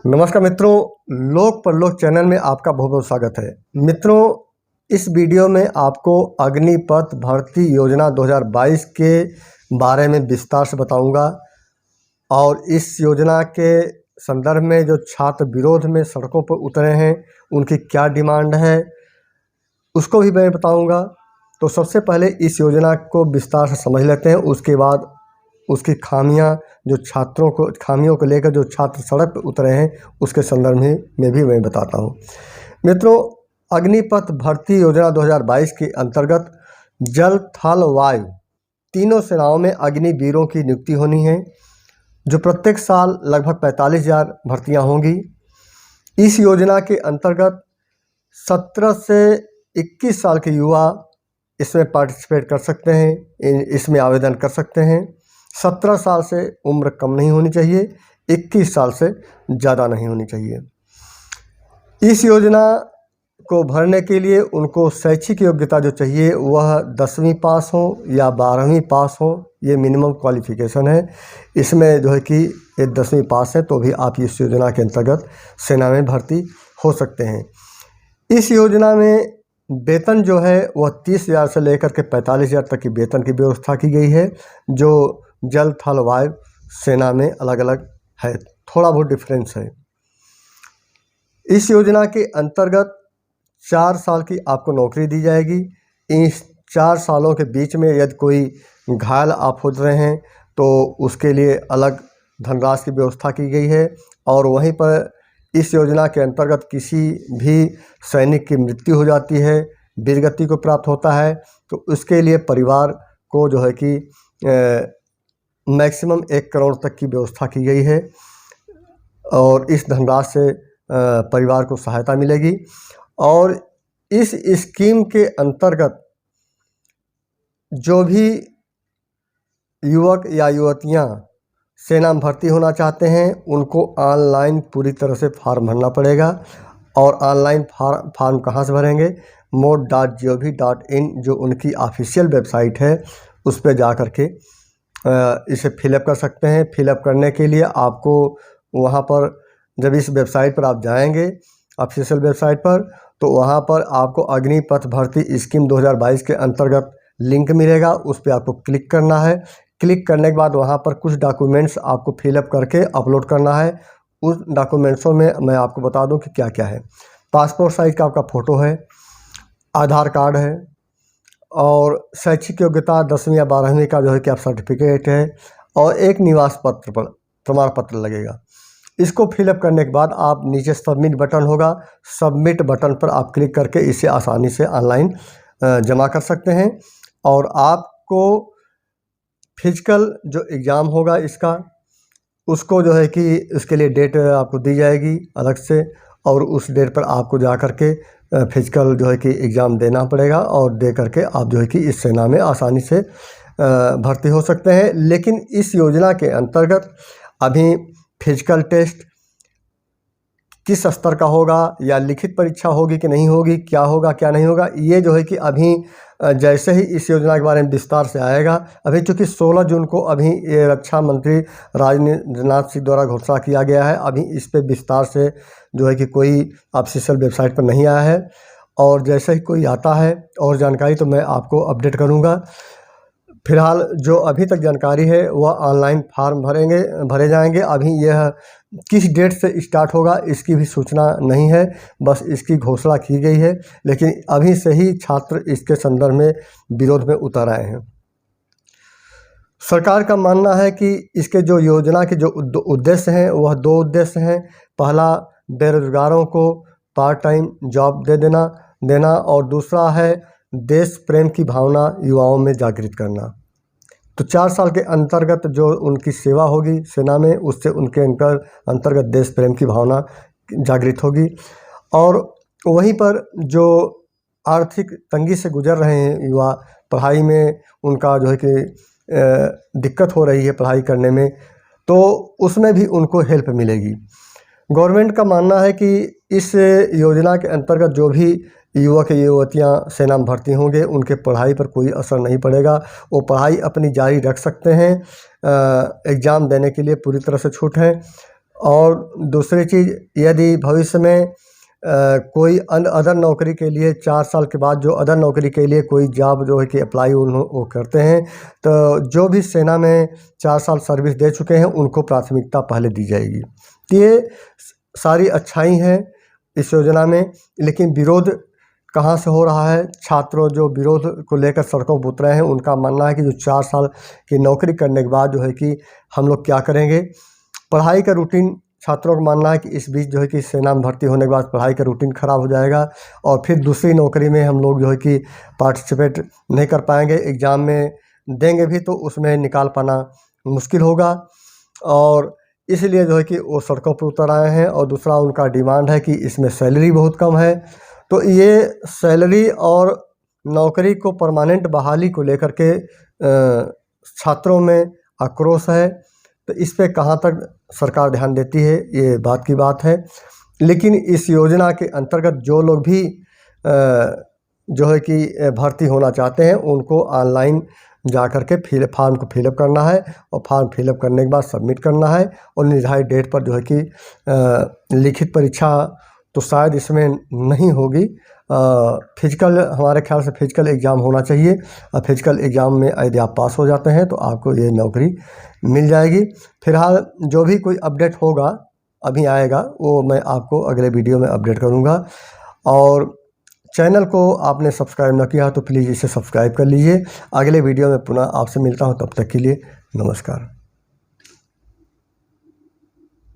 नमस्कार मित्रों, लोक परलोक चैनल में आपका बहुत बहुत स्वागत है। मित्रों, इस वीडियो में आपको अग्निपथ भर्ती योजना 2022 के बारे में विस्तार से बताऊंगा और इस योजना के संदर्भ में जो छात्र विरोध में सड़कों पर उतरे हैं उनकी क्या डिमांड है उसको भी मैं बताऊंगा। तो सबसे पहले इस योजना को विस्तार से समझ लेते हैं, उसके बाद उसकी खामियां खामियों को लेकर जो छात्र सड़क पर उतरे हैं उसके संदर्भ में भी मैं बताता हूं। मित्रों, अग्निपथ भर्ती योजना 2022 के अंतर्गत जल, थल, वायु तीनों सेनाओं में अग्निवीरों की नियुक्ति होनी है, जो प्रत्येक साल लगभग 45,000 भर्तियां होंगी। इस योजना के अंतर्गत 17 से 21 साल के युवा इसमें पार्टिसिपेट कर सकते हैं, इसमें आवेदन कर सकते हैं। 17 साल से उम्र कम नहीं होनी चाहिए, 21 साल से ज़्यादा नहीं होनी चाहिए। इस योजना को भरने के लिए उनको शैक्षिक योग्यता जो चाहिए वह 10वीं पास हो या 12वीं पास हो, ये मिनिमम क्वालिफ़िकेशन है। इसमें जो है कि ये 10वीं पास है तो भी आप इस योजना के अंतर्गत सेना में भर्ती हो सकते हैं। इस योजना में वेतन जो है वह 30,000 से लेकर के 45,000 तक की वेतन की व्यवस्था की गई है, जो जल, थल, वायु सेना में अलग अलग है, थोड़ा बहुत डिफरेंस है। इस योजना के अंतर्गत 4 साल की आपको नौकरी दी जाएगी। इस 4 सालों के बीच में यदि कोई घायल आप हो रहे हैं तो उसके लिए अलग धनराशि की व्यवस्था की गई है। और वहीं पर इस योजना के अंतर्गत किसी भी सैनिक की मृत्यु हो जाती है, वीरगति को प्राप्त होता है, तो उसके लिए परिवार को जो है कि मैक्सिमम 1 करोड़ तक की व्यवस्था की गई है और इस धनराशि से परिवार को सहायता मिलेगी। और इस स्कीम के अंतर्गत जो भी युवक या युवतियां सेना में भर्ती होना चाहते हैं उनको ऑनलाइन पूरी तरह से फॉर्म भरना पड़ेगा। और ऑनलाइन फॉर्म कहाँ से भरेंगे? mod.gov.in जो उनकी ऑफिशियल वेबसाइट है उस पर जा कर के इसे फिलअप कर सकते हैं। फिलअप करने के लिए आपको वहाँ पर जब इस वेबसाइट पर आप जाएंगे ऑफिशियल वेबसाइट पर, तो वहाँ पर आपको अग्निपथ भर्ती स्कीम 2022 के अंतर्गत लिंक मिलेगा, उस पर आपको क्लिक करना है। क्लिक करने के बाद वहाँ पर कुछ डॉक्यूमेंट्स आपको फिलअप करके अपलोड करना है। उस डॉक्यूमेंट्सों में मैं आपको बता दूं कि क्या क्या है। पासपोर्ट साइज का आपका फ़ोटो है, आधार कार्ड है और शैक्षिक योग्यता 10वीं या 12वीं का जो है कि आप सर्टिफिकेट है और एक निवास पत्र पर प्रमाण पत्र लगेगा। इसको फिलअप करने के बाद आप नीचे सबमिट बटन होगा, सबमिट बटन पर आप क्लिक करके इसे आसानी से ऑनलाइन जमा कर सकते हैं। और आपको फिजिकल जो एग्ज़ाम होगा इसका, उसको जो है कि उसके लिए डेट आपको दी जाएगी अलग से, और उस डेट पर आपको जा कर के फिजिकल जो है कि एग्ज़ाम देना पड़ेगा और दे करके आप जो है कि इस सेना में आसानी से भर्ती हो सकते हैं। लेकिन इस योजना के अंतर्गत अभी फिजिकल टेस्ट किस स्तर का होगा या लिखित परीक्षा होगी कि नहीं होगी, क्या होगा क्या नहीं होगा, ये जो है कि अभी जैसे ही इस योजना के बारे में विस्तार से आएगा। अभी चूँकि 16 जून को अभी ये रक्षा मंत्री राजनाथ सिंह द्वारा घोषणा किया गया है, अभी इस पे विस्तार से जो है कि कोई ऑफिशियल वेबसाइट पर नहीं आया है। और जैसे ही कोई आता है और जानकारी तो मैं आपको अपडेट करूँगा। फिलहाल जो अभी तक जानकारी है वह ऑनलाइन फॉर्म भरे जाएंगे। अभी यह किस डेट से स्टार्ट होगा इसकी भी सूचना नहीं है, बस इसकी घोषणा की गई है। लेकिन अभी से ही छात्र इसके संदर्भ में विरोध में उतर आए हैं। सरकार का मानना है कि इसके जो योजना के जो उद्देश्य हैं वह 2 उद्देश्य हैं। पहला, बेरोजगारों को पार्ट टाइम जॉब देना और दूसरा है देश प्रेम की भावना युवाओं में जागृत करना। तो 4 साल के अंतर्गत जो उनकी सेवा होगी सेना में, उससे उनके अंतर्गत देश प्रेम की भावना जागृत होगी। और वहीं पर जो आर्थिक तंगी से गुजर रहे हैं युवा, पढ़ाई में उनका जो है कि दिक्कत हो रही है पढ़ाई करने में, तो उसमें भी उनको हेल्प मिलेगी। गवर्नमेंट का मानना है कि इस योजना के अंतर्गत जो भी युवक युवतियां सेना में भर्ती होंगे उनके पढ़ाई पर कोई असर नहीं पड़ेगा, वो पढ़ाई अपनी जारी रख सकते हैं। एग्ज़ाम देने के लिए पूरी तरह से छूट है। और दूसरी चीज़, यदि भविष्य में कोई अदर नौकरी के लिए 4 साल के बाद जो अदर नौकरी के लिए कोई जॉब जो है कि अप्लाई वो करते हैं, तो जो भी सेना में 4 साल सर्विस दे चुके हैं उनको प्राथमिकता पहले दी जाएगी। तो ये सारी अच्छाई हैं इस योजना में। लेकिन विरोध कहाँ से हो रहा है? छात्रों जो विरोध को लेकर सड़कों पर उतरे हैं, उनका मानना है कि जो 4 साल की नौकरी करने के बाद जो है कि हम लोग क्या करेंगे। पढ़ाई का रूटीन, छात्रों का मानना है कि इस बीच जो है कि सेना में भर्ती होने के बाद पढ़ाई का रूटीन ख़राब हो जाएगा और फिर दूसरी नौकरी में हम लोग जो है कि पार्टिसिपेट नहीं कर पाएंगे। एग्ज़ाम में देंगे भी तो उसमें निकाल पाना मुश्किल होगा, और इसलिए जो है कि वो सड़कों पर उतर आए हैं। और दूसरा उनका डिमांड है कि इसमें सैलरी बहुत कम है। तो ये सैलरी और नौकरी को परमानेंट बहाली को लेकर के छात्रों में आक्रोश है। तो इस पे कहाँ तक सरकार ध्यान देती है, ये बात की बात है। लेकिन इस योजना के अंतर्गत जो लोग भी जो है कि भर्ती होना चाहते हैं, उनको ऑनलाइन जा कर के फॉर्म को फिलअप करना है, और फॉर्म फिलअप करने के बाद सबमिट करना है। और निर्धारित डेट पर जो है कि लिखित परीक्षा तो शायद इसमें नहीं होगी। फिजिकल, हमारे ख्याल से फिजिकल एग्ज़ाम होना चाहिए, और फिजिकल एग्ज़ाम में यदि आप पास हो जाते हैं तो आपको ये नौकरी मिल जाएगी। फिलहाल जो भी कोई अपडेट होगा अभी आएगा, वो मैं आपको अगले वीडियो में अपडेट करूँगा। और चैनल को आपने सब्सक्राइब न किया तो प्लीज़ इसे सब्सक्राइब कर लीजिए। अगले वीडियो में पुनः आपसे मिलता हूँ, तब तक के लिए नमस्कार।